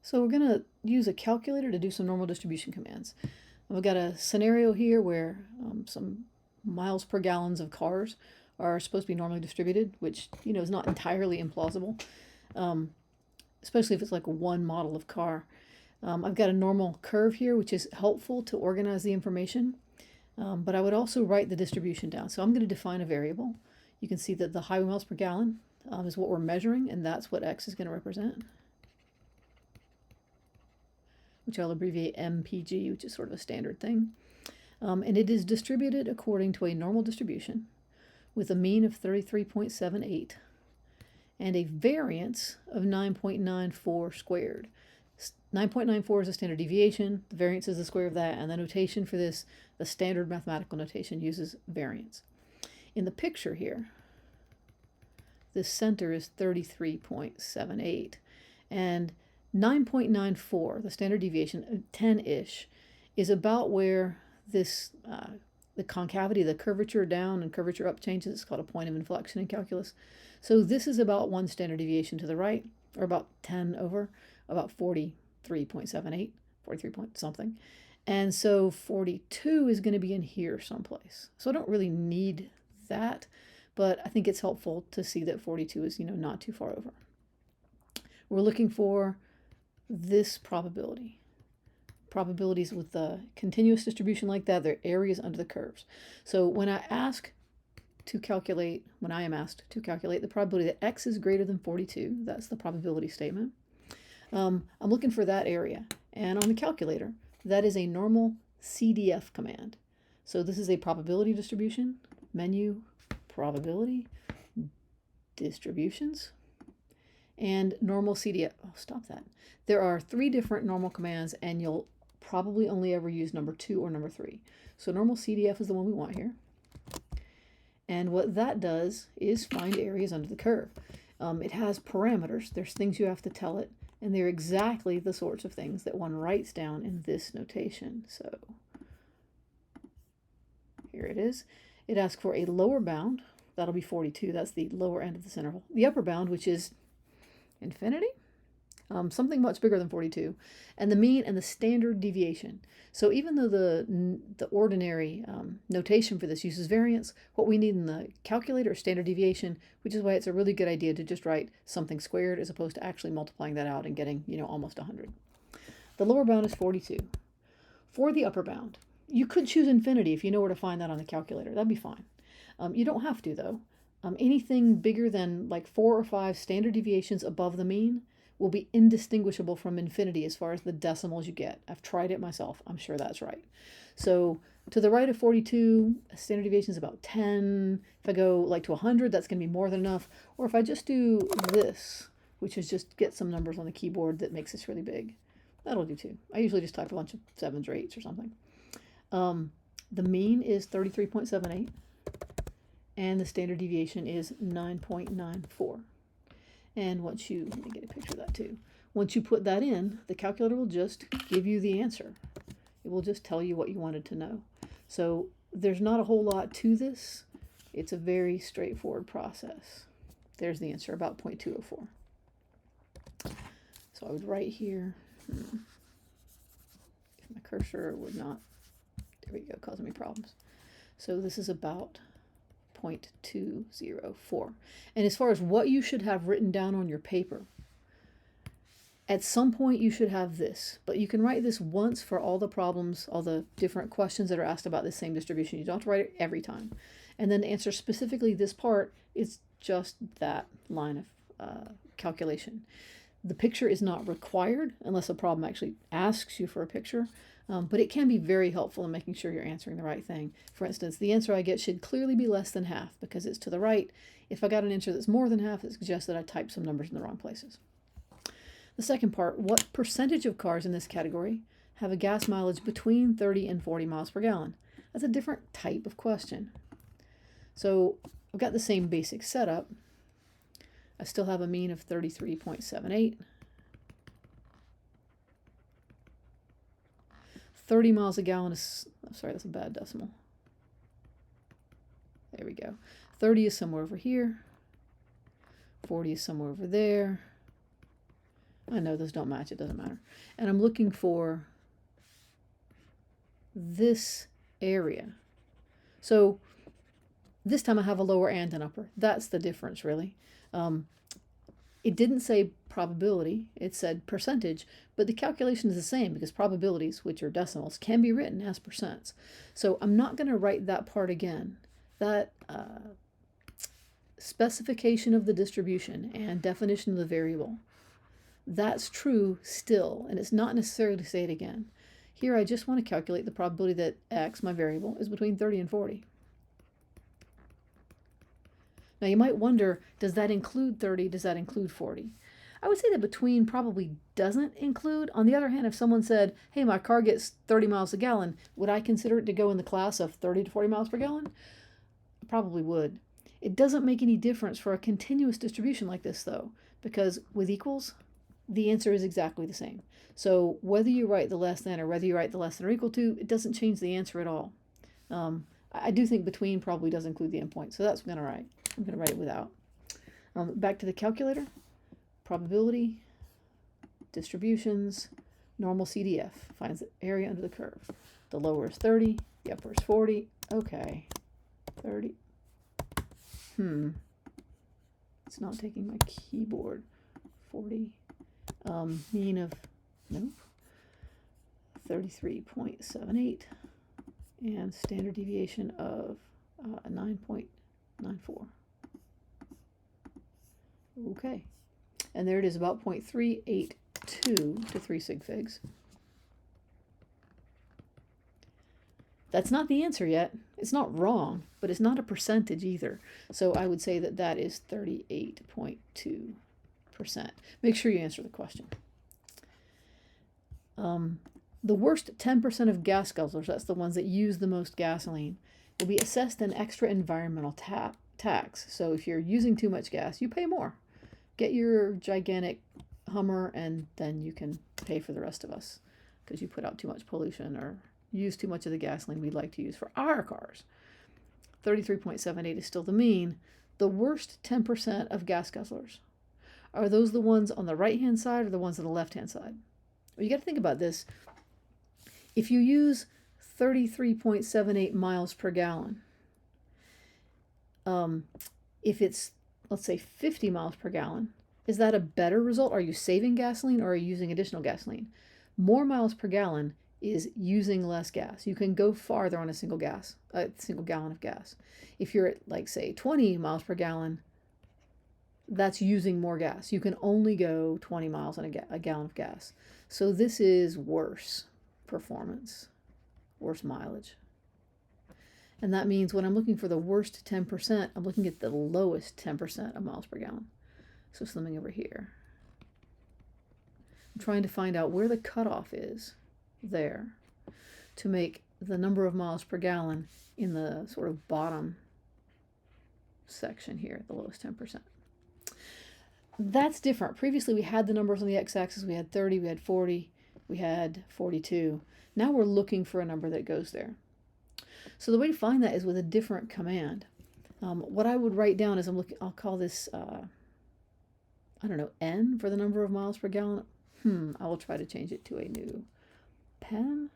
So we're going to use a calculator to do some normal distribution commands. We've got a scenario here where some miles per gallons of cars are supposed to be normally distributed, which, is not entirely implausible, especially if it's like one model of car. I've got a normal curve here, which is helpful to organize the information, but I would also write the distribution down. So I'm going to define a variable. You can see that the highway miles per gallon is what we're measuring, and that's what x is going to represent, which I'll abbreviate MPG, which is sort of a standard thing. And it is distributed according to a normal distribution with a mean of 33.78 and a variance of 9.94 squared. 9.94 is a standard deviation, the variance is the square of that, and the notation for this, the standard mathematical notation, uses variance. In the picture here, this center is 33.78, and 9.94, the standard deviation, 10-ish, is about where this, the concavity, the curvature down and curvature up changes. It's called a point of inflection in calculus. So this is about one standard deviation to the right, or about 10 over, about 43.78, 43 point something. And so 42 is going to be in here someplace. So I don't really need that, but I think it's helpful to see that 42 is, not too far over. We're looking for this probability. Probabilities with the continuous distribution like that, they're areas under the curves. So when I am asked to calculate the probability that x is greater than 42, that's the probability statement, I'm looking for that area. And on the calculator, that is a normal CDF command. So this is a probability distribution, menu, probability, distributions, and normal CDF. Oh, stop that. There are 3 different normal commands, and you'll probably only ever use number 2 or number 3. So normal CDF is the one we want here. And what that does is find areas under the curve. It has parameters. There's things you have to tell it, and they're exactly the sorts of things that one writes down in this notation. So here it is. It asks for a lower bound. That'll be 42. That's the lower end of this interval. The upper bound, which is infinity, something much bigger than 42, and the mean and the standard deviation. So even though the ordinary notation for this uses variance, what we need in the calculator is standard deviation, which is why it's a really good idea to just write something squared as opposed to actually multiplying that out and getting, almost 100. The lower bound is 42. For the upper bound, you could choose infinity if you know where to find that on the calculator. That'd be fine. You don't have to, though. Anything bigger than like 4 or 5 standard deviations above the mean will be indistinguishable from infinity as far as the decimals you get. I've tried it myself. I'm sure that's right. So to the right of 42, standard deviation is about 10. If I go like to 100, that's going to be more than enough. Or if I just do this, which is just get some numbers on the keyboard that makes this really big, that'll do too. I usually just type a bunch of 7s or 8s or something. The mean is 33.78. And the standard deviation is 9.94. And once you, let me get a picture of that too. Once you put that in, the calculator will just give you the answer. It will just tell you what you wanted to know. So there's not a whole lot to this. It's a very straightforward process. There's the answer, about 0.204. So I would write here, if my cursor would not, there we go, causing me problems. So this is about 0.204. And as far as what you should have written down on your paper, at some point you should have this, but you can write this once for all the problems, all the different questions that are asked about the same distribution. You don't have to write it every time. And then to answer specifically this part, it's just that line of calculation. The picture is not required unless a problem actually asks you for a picture. But it can be very helpful in making sure you're answering the right thing. For instance, the answer I get should clearly be less than half because it's to the right. If I got an answer that's more than half, it suggests that I typed some numbers in the wrong places. The second part, what percentage of cars in this category have a gas mileage between 30 and 40 miles per gallon? That's a different type of question. So I've got the same basic setup. I still have a mean of 33.78. 30 miles a gallon is, I'm sorry, that's a bad decimal. There we go. 30 is somewhere over here. 40 is somewhere over there. I know those don't match, it doesn't matter. And I'm looking for this area. So this time I have a lower and an upper. That's the difference, really. It didn't say probability, it said percentage, but the calculation is the same because probabilities, which are decimals, can be written as percents. So I'm not going to write that part again. That specification of the distribution and definition of the variable, that's true still, and it's not necessary to say it again. Here I just want to calculate the probability that x, my variable, is between 30 and 40. Now you might wonder, does that include 30? Does that include 40? I would say that between probably doesn't include. On the other hand, if someone said, hey, my car gets 30 miles a gallon, would I consider it to go in the class of 30 to 40 miles per gallon? I probably would. It doesn't make any difference for a continuous distribution like this, though, because with equals, the answer is exactly the same. So whether you write the less than or whether you write the less than or equal to, it doesn't change the answer at all. I do think between probably does include the endpoint, so that's what I'm going to write. I'm going to write it without. Back to the calculator. Probability, distributions, normal CDF finds the area under the curve. The lower is 30, the upper is 40. Okay, 30. It's not taking my keyboard. 40. Mean of, nope, 33.78. And standard deviation of 9.94. Okay. And there it is, about 0.382 to 3 sig figs. That's not the answer yet. It's not wrong, but it's not a percentage either. So I would say that that is 38.2%. Make sure you answer the question. The worst 10% of gas guzzlers, that's the ones that use the most gasoline, will be assessed an extra environmental tax. So if you're using too much gas, you pay more. Get your gigantic Hummer, and then you can pay for the rest of us because you put out too much pollution or use too much of the gasoline we'd like to use for our cars. 33.78 is still the mean. The worst 10% of gas guzzlers, are those the ones on the right-hand side or the ones on the left-hand side? Well, you got to think about this. If you use 33.78 miles per gallon, if it's, let's say, 50 miles per gallon, is that a better result? Are you saving gasoline or are you using additional gasoline? More miles per gallon is using less gas. You can go farther on a single gallon of gas. If you're at, like, say, 20 miles per gallon, that's using more gas. You can only go 20 miles on a gallon of gas. So this is worse performance, worse mileage. And that means when I'm looking for the worst 10%, I'm looking at the lowest 10% of miles per gallon. So something over here. I'm trying to find out where the cutoff is there to make the number of miles per gallon in the sort of bottom section here, the lowest 10%. That's different. Previously we had the numbers on the x-axis. We had 30, we had 40, we had 42. Now we're looking for a number that goes there. So the way to find that is with a different command. What I would write down is I'll call this, I don't know, n for the number of miles per gallon. I will try to change it to a new pen.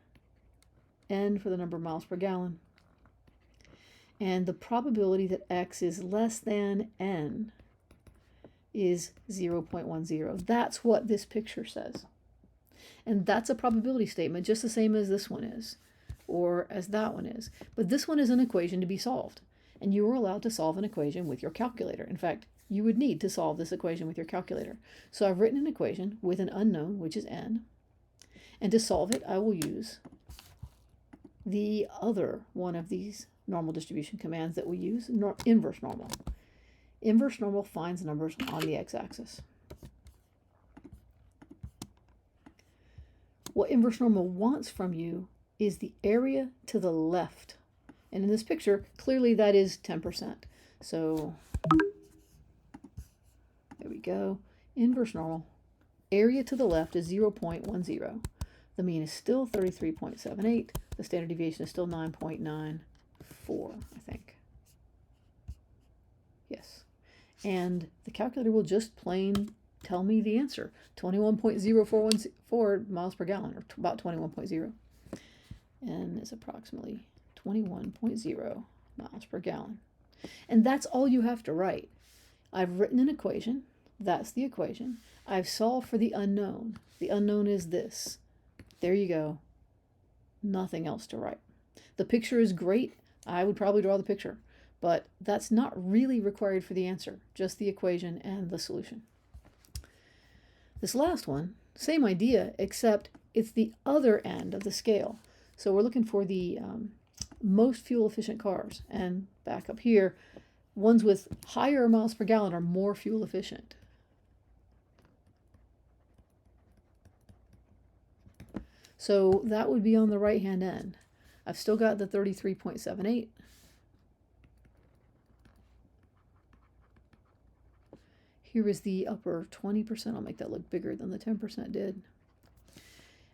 N for the number of miles per gallon. And the probability that x is less than n is 0.10. That's what this picture says. And that's a probability statement, just the same as this one is, or as that one is. But this one is an equation to be solved. And you are allowed to solve an equation with your calculator. In fact, you would need to solve this equation with your calculator. So I've written an equation with an unknown, which is n. And to solve it, I will use the other one of these normal distribution commands that we use, inverse normal. Inverse normal finds numbers on the x-axis. What inverse normal wants from you is the area to the left. And in this picture, clearly that is 10%. So there we go. Inverse normal. Area to the left is 0.10. The mean is still 33.78. The standard deviation is still 9.94, I think. Yes. And the calculator will just plain tell me the answer. 21.0414 miles per gallon, or about 21.0. N is approximately 21.0 miles per gallon. And that's all you have to write. I've written an equation. That's the equation. I've solved for the unknown. The unknown is this. There you go. Nothing else to write. The picture is great. I would probably draw the picture, but that's not really required for the answer, just the equation and the solution. This last one, same idea, except it's the other end of the scale. So we're looking for the most fuel efficient cars, and back up here, ones with higher miles per gallon are more fuel efficient. So that would be on the right hand end. I've still got the 33.78. Here is the upper 20%. I'll make that look bigger than the 10% did.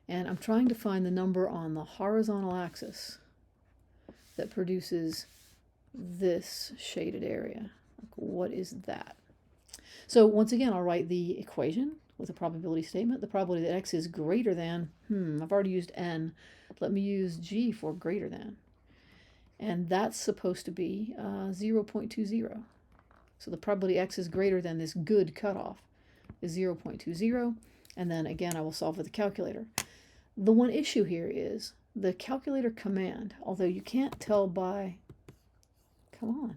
And I'm trying to find the number on the horizontal axis that produces this shaded area. Like, what is that? So once again, I'll write the equation with a probability statement. The probability that x is greater than, I've already used n. Let me use g for greater than. And that's supposed to be 0.20. So the probability x is greater than this good cutoff is 0.20. And then again, I will solve with the calculator. The one issue here is the calculator command, although you can't tell by, come on,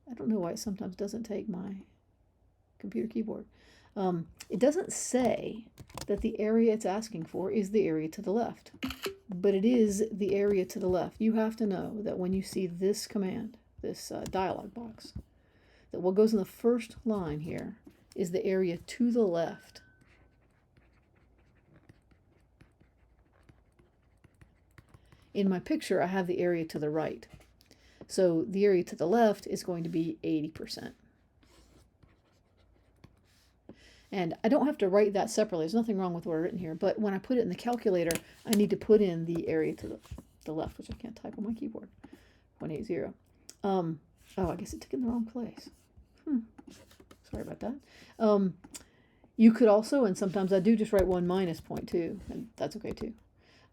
I don't know why it sometimes doesn't take my computer keyboard. It doesn't say that the area it's asking for is the area to the left, but it is the area to the left. You have to know that when you see this command, this dialog box, that what goes in the first line here is the area to the left. In my picture, I have the area to the right. So the area to the left is going to be 80%. And I don't have to write that separately. There's nothing wrong with what I've written here. But when I put it in the calculator, I need to put in the area to the left, which I can't type on my keyboard. 0.80. Oh, I guess it took in the wrong place. Sorry about that. You could also, and sometimes I do, just write 1 minus 0.2, and that's okay too.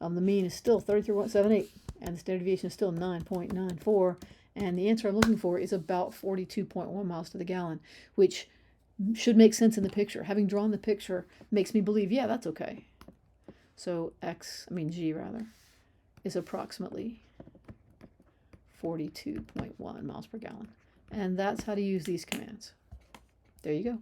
The mean is still 33.78, and the standard deviation is still 9.94, and the answer I'm looking for is about 42.1 miles to the gallon, which should make sense in the picture. Having drawn the picture makes me believe, yeah, that's okay. So G rather, is approximately 42.1 miles per gallon. And that's how to use these commands. There you go.